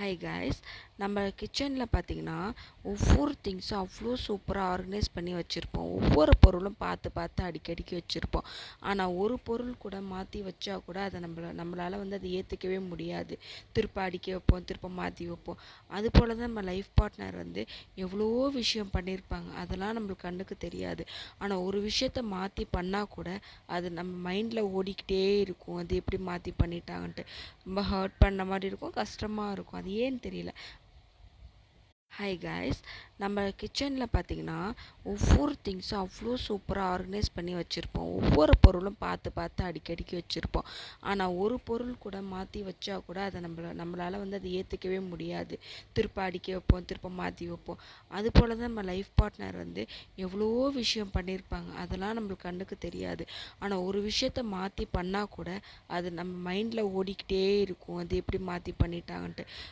Hi guys, நம்ம கிச்சனில் பார்த்திங்கன்னா ஒவ்வொரு திங்ஸும் அவ்வளோ சூப்பராக ஆர்கனைஸ் பண்ணி வச்சுருப்போம். ஒவ்வொரு பொருளும் பார்த்து பார்த்து அடிக்கடிக்கு வச்சுருப்போம். ஆனால் ஒரு பொருள் கூட மாற்றி வச்சா கூட அதை நம்மளால் அதை ஏற்றுக்கவே முடியாது. திருப்ப அடிக்க வைப்போம், திருப்ப மாற்றி வைப்போம். அதுபோல் தான் நம்ம லைஃப் பார்ட்னர் எவ்வளோ விஷயம் பண்ணியிருப்பாங்க, அதெல்லாம் நம்மளுக்கு கண்ணுக்கு தெரியாது. ஆனால் ஒரு விஷயத்த மாற்றி பண்ணால் கூட அது நம்ம மைண்டில் ஓடிக்கிட்டே இருக்கும். அது எப்படி மாற்றி பண்ணிட்டாங்கன்ட்டு ரொம்ப ஹர்ட் பண்ண மாதிரி இருக்கும், கஷ்டமாக இருக்கும். அது ஏன்னு தெரியல. ஹாய் காய்ஸ், நம்ம கிச்சனில் பார்த்திங்கன்னா ஒவ்வொரு திங்ஸும் அவ்வளோ சூப்பராக ஆர்கனைஸ் பண்ணி வச்சுருப்போம். ஒவ்வொரு பொருளும் பார்த்து பார்த்து அடிக்கடிக்கு வச்சுருப்போம். ஆனால் ஒரு பொருள் கூட மாற்றி வச்சா கூட அதை நம்மளால் அதை ஏற்றுக்கவே முடியாது. திருப்ப அடிக்க வைப்போம், திருப்ப மாற்றி வைப்போம். அதுபோல் தான் நம்ம லைஃப் பார்ட்னர் எவ்வளோ விஷயம் பண்ணியிருப்பாங்க, அதெல்லாம் நம்மளுக்கு கண்ணுக்கு தெரியாது. ஆனால் ஒரு விஷயத்த மாற்றி பண்ணால் கூட அது நம்ம மைண்டில் ஓடிக்கிட்டே இருக்கும். அது எப்படி மாற்றி பண்ணிட்டாங்கன்ட்டு